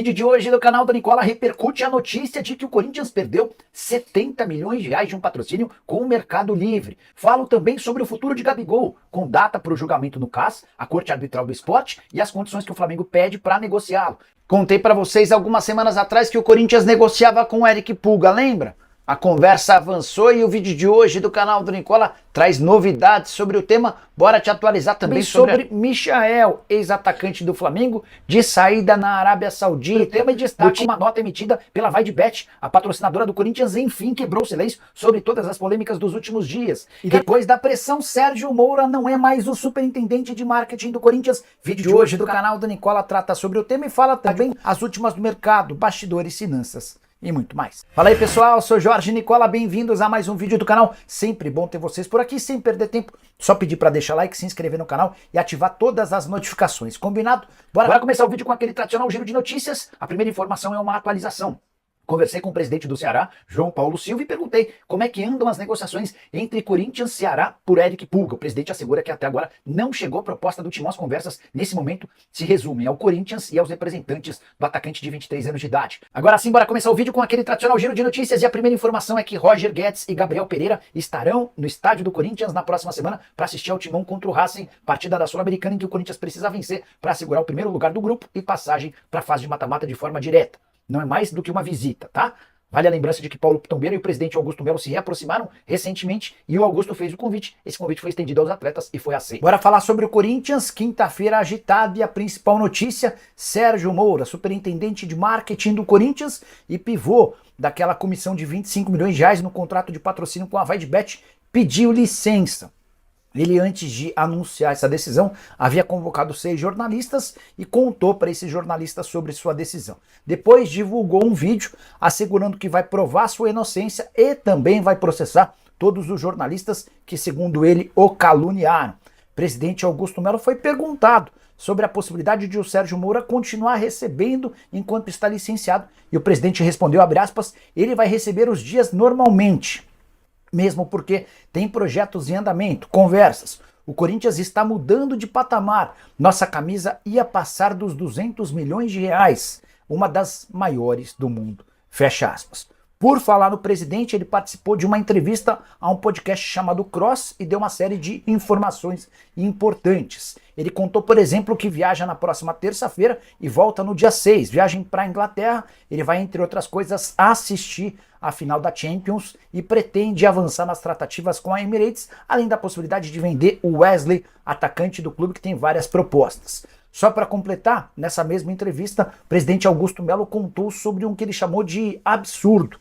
Vídeo de hoje do canal do Nicola repercute a notícia de que o Corinthians perdeu 70 milhões de reais de um patrocínio com o Mercado Livre. Falo também sobre o futuro de Gabigol, com data para o julgamento no CAS, a Corte Arbitral do Esporte e as condições que o Flamengo pede para negociá-lo. Contei para vocês algumas semanas atrás que o Corinthians negociava com o Eric Pulga, lembra? A conversa avançou e o vídeo de hoje do canal do Nicola traz novidades sobre o tema. Bora te atualizar também sobre Michael, ex-atacante do Flamengo, de saída na Arábia Saudita. O tema destaca uma nota emitida pela VaideBet, a patrocinadora do Corinthians, enfim, quebrou o silêncio sobre todas as polêmicas dos últimos dias. E depois da pressão, Sérgio Moura não é mais o superintendente de marketing do Corinthians. Vídeo de hoje do canal do Nicola trata sobre o tema e fala também as últimas do mercado, bastidores, finanças e muito mais. Fala aí pessoal, sou Jorge Nicola, bem-vindos a mais um vídeo do canal. Sempre bom ter vocês por aqui, sem perder tempo. Só pedir para deixar like, se inscrever no canal e ativar todas as notificações. Combinado? Bora começar o vídeo com aquele tradicional giro de notícias. A primeira informação é uma atualização. Conversei com o presidente do Ceará, João Paulo Silva, e perguntei como é que andam as negociações entre Corinthians e Ceará por Eric Pulga. O presidente assegura que até agora não chegou a proposta do time. As conversas, nesse momento, se resumem ao Corinthians e aos representantes do atacante de 23 anos de idade. Agora sim, bora começar o vídeo com aquele tradicional giro de notícias. E a primeira informação é que Roger Guedes e Gabriel Pereira estarão no estádio do Corinthians na próxima semana para assistir ao Timão contra o Racing, partida da Sul-Americana em que o Corinthians precisa vencer para assegurar o primeiro lugar do grupo e passagem para a fase de mata-mata de forma direta. Não é mais do que uma visita, tá? Vale a lembrança de que Paulo Pitombeira e o presidente Augusto Melo se reaproximaram recentemente e o Augusto fez o convite. Esse convite foi estendido aos atletas e foi aceito. Bora falar sobre o Corinthians, quinta-feira agitada, e a principal notícia: Sérgio Moura, superintendente de marketing do Corinthians e pivô daquela comissão de 25 milhões de reais no contrato de patrocínio com a VaideBet, pediu licença. Ele, antes de anunciar essa decisão, havia convocado 6 jornalistas e contou para esses jornalistas sobre sua decisão. Depois divulgou um vídeo assegurando que vai provar sua inocência e também vai processar todos os jornalistas que, segundo ele, o caluniaram. O presidente Augusto Melo foi perguntado sobre a possibilidade de o Sérgio Moura continuar recebendo enquanto está licenciado e o presidente respondeu, abre aspas, ele vai receber os dias normalmente. Mesmo porque tem projetos em andamento, conversas. O Corinthians está mudando de patamar. Nossa camisa ia passar dos 200 milhões de reais, uma das maiores do mundo. Fecha aspas. Por falar no presidente, ele participou de uma entrevista a um podcast chamado Cross e deu uma série de informações importantes. Ele contou, por exemplo, que viaja na próxima terça-feira e volta no dia 6. Viagem para a Inglaterra, ele vai, entre outras coisas, assistir a final da Champions e pretende avançar nas tratativas com a Emirates, além da possibilidade de vender o Wesley, atacante do clube que tem várias propostas. Só para completar, nessa mesma entrevista, o presidente Augusto Melo contou sobre um que ele chamou de absurdo,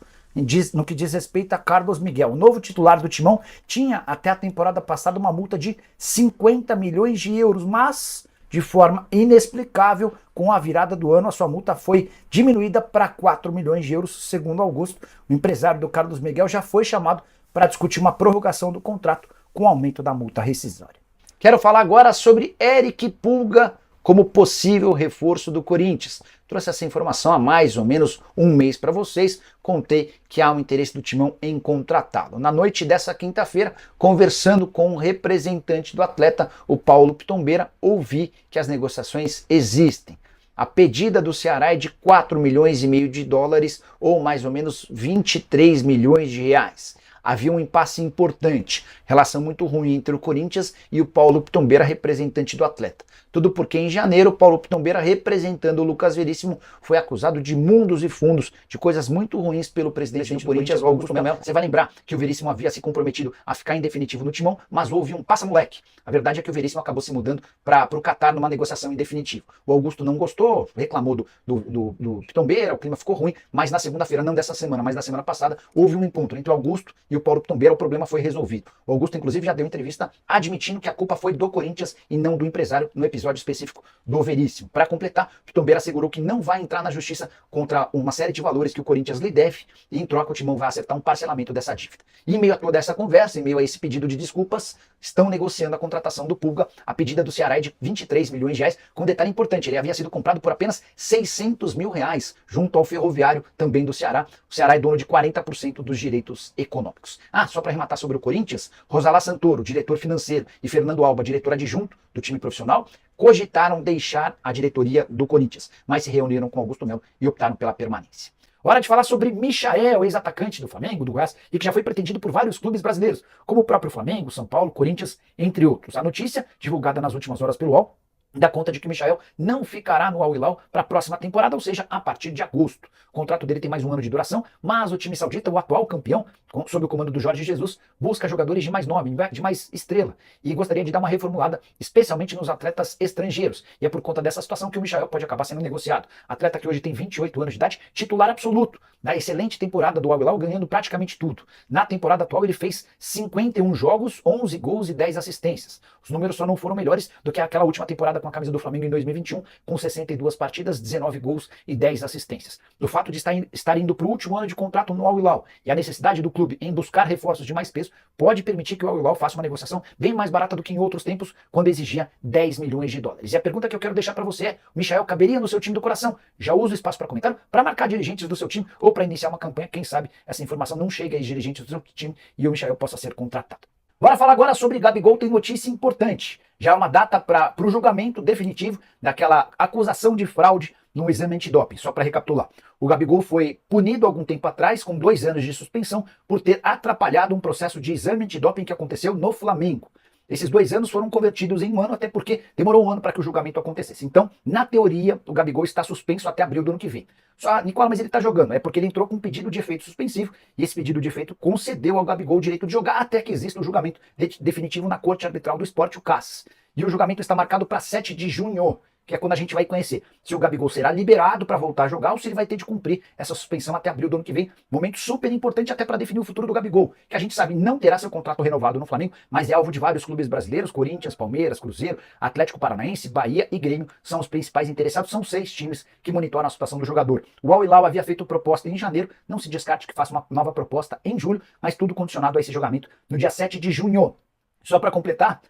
no que diz respeito a Carlos Miguel. O novo titular do Timão tinha até a temporada passada uma multa de 50 milhões de euros, mas de forma inexplicável, com a virada do ano, a sua multa foi diminuída para 4 milhões de euros, segundo Augusto. O empresário do Carlos Miguel já foi chamado para discutir uma prorrogação do contrato com aumento da multa rescisória. Quero falar agora sobre Eric Pulga como possível reforço do Corinthians. Trouxe essa informação há mais ou menos um mês para vocês, contei que há um interesse do Timão em contratá-lo. Na noite dessa quinta-feira, conversando com um representante do atleta, o Paulo Pitombeira, ouvi que as negociações existem. A pedida do Ceará é de 4 milhões e meio de dólares, ou mais ou menos 23 milhões de reais. Havia um impasse importante, relação muito ruim entre o Corinthians e o Paulo Pitombeira, representante do atleta. Tudo porque em janeiro o Paulo Pitombeira, representando o Lucas Veríssimo, foi acusado de mundos e fundos, de coisas muito ruins pelo presidente do Corinthians, o Augusto Melo. Você vai lembrar que o Veríssimo havia se comprometido a ficar em definitivo no Timão, mas houve um passa-moleque. A verdade é que o Veríssimo acabou se mudando para o Catar numa negociação em definitivo. O Augusto não gostou, reclamou do Pitombeira, o clima ficou ruim, mas na segunda-feira, não dessa semana, mas na semana passada, houve um encontro entre o Augusto e o Paulo Pitombeira, o problema foi resolvido. O Augusto, inclusive, já deu entrevista admitindo que a culpa foi do Corinthians e não do empresário no episódio específico do Veríssimo. Para completar, Pitombeira assegurou que não vai entrar na justiça contra uma série de valores que o Corinthians lhe deve e em troca o Timão vai acertar um parcelamento dessa dívida. E em meio a toda essa conversa, em meio a esse pedido de desculpas, estão negociando a contratação do Pulga. A pedida do Ceará é de 23 milhões de reais, com um detalhe importante, ele havia sido comprado por apenas 600 mil reais junto ao Ferroviário, também do Ceará. O Ceará é dono de 40% dos direitos econômicos. tópicos. Só para arrematar sobre o Corinthians, Rosalá Santoro, diretor financeiro, e Fernando Alba, diretor adjunto do time profissional, cogitaram deixar a diretoria do Corinthians, mas se reuniram com Augusto Melo e optaram pela permanência. Hora de falar sobre Michael, ex-atacante do Flamengo, do Goiás, e que já foi pretendido por vários clubes brasileiros, como o próprio Flamengo, São Paulo, Corinthians, entre outros. A notícia, divulgada nas últimas horas pelo UOL, dá conta de que Michael não ficará no Al Hilal para a próxima temporada, ou seja, a partir de agosto. O contrato dele tem mais um ano de duração, mas o time saudita, o atual campeão, sob o comando do Jorge Jesus, busca jogadores de mais nome, de mais estrela, e gostaria de dar uma reformulada, especialmente nos atletas estrangeiros. E é por conta dessa situação que o Michael pode acabar sendo negociado. Atleta que hoje tem 28 anos de idade, titular absoluto, da excelente temporada do Al Hilal, ganhando praticamente tudo. Na temporada atual ele fez 51 jogos, 11 gols e 10 assistências. Os números só não foram melhores do que aquela última temporada com a camisa do Flamengo em 2021, com 62 partidas, 19 gols e 10 assistências. O fato de estar indo para o último ano de contrato no Al Hilal e a necessidade do clube em buscar reforços de mais peso pode permitir que o Al Hilal faça uma negociação bem mais barata do que em outros tempos, quando exigia 10 milhões de dólares. E a pergunta que eu quero deixar para você é: o Michael caberia no seu time do coração? Já usa o espaço para comentário, para marcar dirigentes do seu time ou para iniciar uma campanha, quem sabe essa informação não chega aos dirigentes do seu time e o Michael possa ser contratado. Bora falar agora sobre Gabigol. Tem notícia importante. Já há uma data para o julgamento definitivo daquela acusação de fraude no exame antidoping. Só para recapitular. O Gabigol foi punido algum tempo atrás com 2 anos de suspensão por ter atrapalhado um processo de exame antidoping que aconteceu no Flamengo. Esses 2 anos foram convertidos em 1 ano, até porque demorou 1 ano para que o julgamento acontecesse. Então, na teoria, o Gabigol está suspenso até abril do ano que vem. Só, Nicola, mas ele está jogando. É porque ele entrou com um pedido de efeito suspensivo e esse pedido de efeito concedeu ao Gabigol o direito de jogar até que exista o julgamento definitivo na Corte Arbitral do Esporte, o CAS. E o julgamento está marcado para 7 de junho, que é quando a gente vai conhecer se o Gabigol será liberado para voltar a jogar ou se ele vai ter de cumprir essa suspensão até abril do ano que vem. Momento super importante até para definir o futuro do Gabigol, que a gente sabe não terá seu contrato renovado no Flamengo, mas é alvo de vários clubes brasileiros: Corinthians, Palmeiras, Cruzeiro, Atlético Paranaense, Bahia e Grêmio são os principais interessados. São 6 times que monitoram a situação do jogador. O Al Hilal havia feito proposta em janeiro, não se descarte que faça uma nova proposta em julho, mas tudo condicionado a esse julgamento no dia 7 de junho. Só para completar,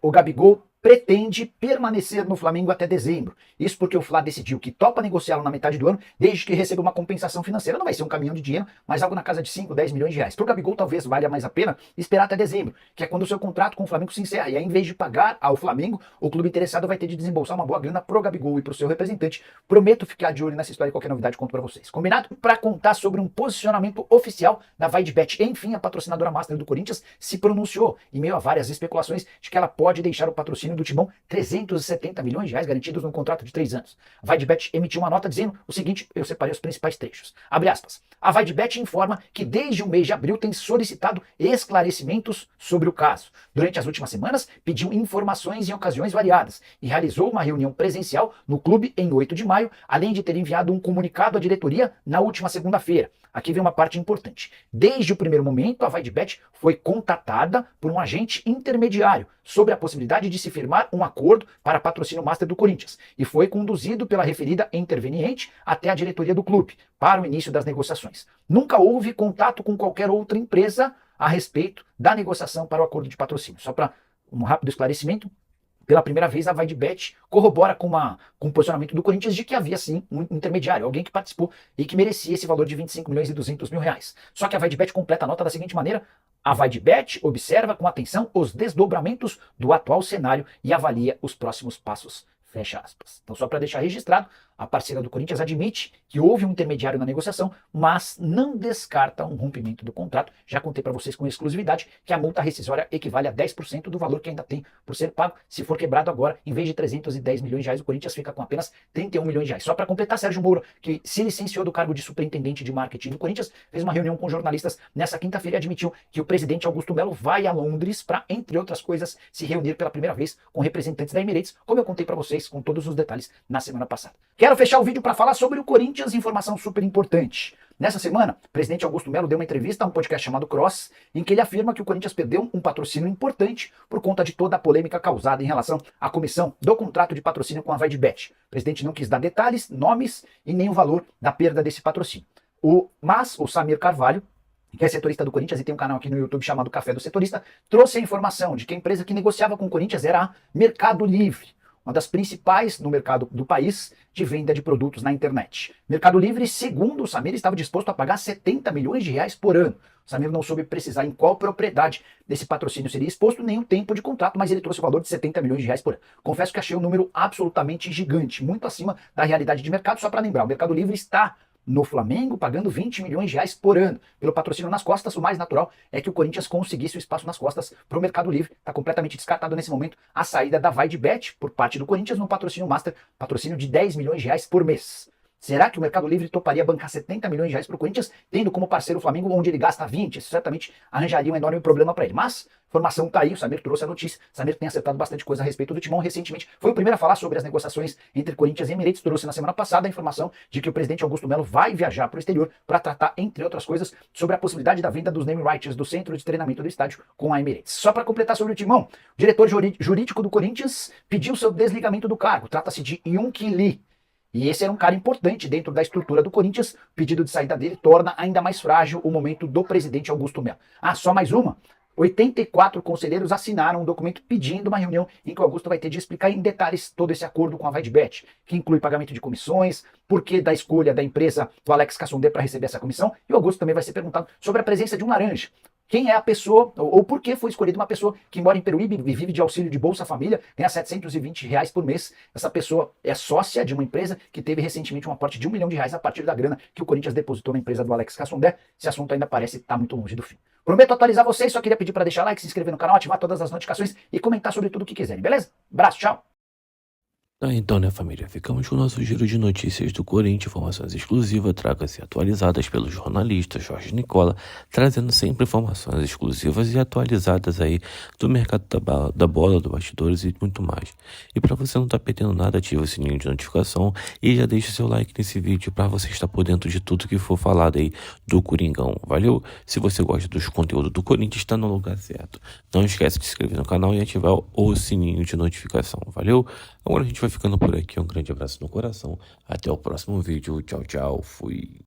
o Gabigol pretende permanecer no Flamengo até dezembro. Isso porque o Flá decidiu que topa negociá-lo na metade do ano, desde que receba uma compensação financeira. Não vai ser um caminhão de dinheiro, mas algo na casa de 5, 10 milhões de reais. Para o Gabigol talvez valha mais a pena esperar até dezembro, que é quando o seu contrato com o Flamengo se encerra. E aí, em vez de pagar ao Flamengo, o clube interessado vai ter de desembolsar uma boa grana pro Gabigol e pro seu representante. Prometo ficar de olho nessa história e qualquer novidade conto para vocês. Combinado? Para contar sobre um posicionamento oficial da VaideBet. Enfim, a patrocinadora master do Corinthians se pronunciou em meio a várias especulações de que ela pode deixar o patrocínio do Timão 370 milhões de reais garantidos num contrato de 3 anos. A VaideBet emitiu uma nota dizendo o seguinte: eu separei os principais trechos. Abre aspas. A VaideBet informa que desde o mês de abril tem solicitado esclarecimentos sobre o caso. Durante as últimas semanas, pediu informações em ocasiões variadas e realizou uma reunião presencial no clube em 8 de maio, além de ter enviado um comunicado à diretoria na última segunda-feira. Aqui vem uma parte importante. Desde o primeiro momento, a VaideBet foi contatada por um agente intermediário sobre a possibilidade de se firmar um acordo para patrocínio master do Corinthians e foi conduzido pela referida interveniente até a diretoria do clube para o início das negociações. Nunca houve contato com qualquer outra empresa a respeito da negociação para o acordo de patrocínio. Só para um rápido esclarecimento, pela primeira vez a VaideBet corrobora com o posicionamento do Corinthians de que havia sim um intermediário, alguém que participou e que merecia esse valor de 25 milhões e 200 mil reais. Só que a VaideBet completa a nota da seguinte maneira: a VaideBet observa com atenção os desdobramentos do atual cenário e avalia os próximos passos. Fecha aspas. Então, só para deixar registrado, a parceira do Corinthians admite que houve um intermediário na negociação, mas não descarta um rompimento do contrato. Já contei para vocês com exclusividade que a multa rescisória equivale a 10% do valor que ainda tem por ser pago. Se for quebrado agora, em vez de 310 milhões de reais, o Corinthians fica com apenas 31 milhões de reais. Só para completar, Sérgio Moro, que se licenciou do cargo de superintendente de marketing do Corinthians, fez uma reunião com jornalistas nessa quinta-feira e admitiu que o presidente Augusto Melo vai a Londres para, entre outras coisas, se reunir pela primeira vez com representantes da Emirates, como eu contei para vocês com todos os detalhes na semana passada. Quero fechar o vídeo para falar sobre o Corinthians, informação super importante. Nessa semana, o presidente Augusto Melo deu uma entrevista a um podcast chamado Cross, em que ele afirma que o Corinthians perdeu um patrocínio importante por conta de toda a polêmica causada em relação à comissão do contrato de patrocínio com a VaideBet. O presidente não quis dar detalhes, nomes e nem o valor da perda desse patrocínio. Mas o Samir Carvalho, que é setorista do Corinthians e tem um canal aqui no YouTube chamado Café do Setorista, trouxe a informação de que a empresa que negociava com o Corinthians era a Mercado Livre. uma das principais no mercado do país de venda de produtos na internet. Mercado Livre, segundo o Samir, estava disposto a pagar 70 milhões de reais por ano. O Samir não soube precisar em qual propriedade desse patrocínio seria exposto, nem o tempo de contrato, mas ele trouxe o valor de 70 milhões de reais por ano. Confesso que achei um número absolutamente gigante, muito acima da realidade de mercado. Só para lembrar, o Mercado Livre está no Flamengo, pagando 20 milhões de reais por ano pelo patrocínio nas costas. O mais natural é que o Corinthians conseguisse o espaço nas costas para o Mercado Livre. Está completamente descartado nesse momento a saída da VaideBet por parte do Corinthians no patrocínio Master, patrocínio de 10 milhões de reais por mês. Será que o Mercado Livre toparia bancar 70 milhões de reais para o Corinthians, tendo como parceiro o Flamengo, onde ele gasta 20? Isso certamente arranjaria um enorme problema para ele. Mas a informação está aí, o Samir trouxe a notícia. O Samir tem acertado bastante coisa a respeito do Timão recentemente. Foi o primeiro a falar sobre as negociações entre Corinthians e Emirates. Trouxe na semana passada a informação de que o presidente Augusto Melo vai viajar para o exterior para tratar, entre outras coisas, sobre a possibilidade da venda dos name rights do centro de treinamento do estádio com a Emirates. Só para completar sobre o Timão, o diretor jurídico do Corinthians pediu seu desligamento do cargo. Trata-se de Yunque Lee. E esse era um cara importante dentro da estrutura do Corinthians. O pedido de saída dele torna ainda mais frágil o momento do presidente Augusto Melo. Ah, só mais uma. 84 conselheiros assinaram um documento pedindo uma reunião em que o Augusto vai ter de explicar em detalhes todo esse acordo com a VaideBet, que inclui pagamento de comissões, porquê da escolha da empresa do Alex Cassondé para receber essa comissão, e o Augusto também vai ser perguntado sobre a presença de um laranja. Quem é a pessoa, ou por que foi escolhida uma pessoa que mora em Peruíbe e vive de auxílio de Bolsa Família, ganha 720 reais por mês. Essa pessoa é sócia de uma empresa que teve recentemente um aporte de R$1 milhão a partir da grana que o Corinthians depositou na empresa do Alex Cassondé. Esse assunto ainda parece estar muito longe do fim. Prometo atualizar vocês, só queria pedir para deixar like, se inscrever no canal, ativar todas as notificações e comentar sobre tudo o que quiserem, beleza? Abraço, tchau! Então, né, família, ficamos com o nosso giro de notícias do Corinthians, informações exclusivas, tragas e atualizadas pelo jornalista Jorge Nicola, trazendo sempre informações exclusivas e atualizadas aí do mercado da bola, do bastidores e muito mais. E para você não estar perdendo nada, ativa o sininho de notificação e já deixa o seu like nesse vídeo para você estar por dentro de tudo que for falado aí do Coringão. Valeu? Se você gosta dos conteúdos do Corinthians, está no lugar certo. Não esquece de se inscrever no canal e ativar o sininho de notificação. Valeu? Agora a gente vai ficando por aqui. Um grande abraço no coração. Até o próximo vídeo. Tchau, tchau. Fui.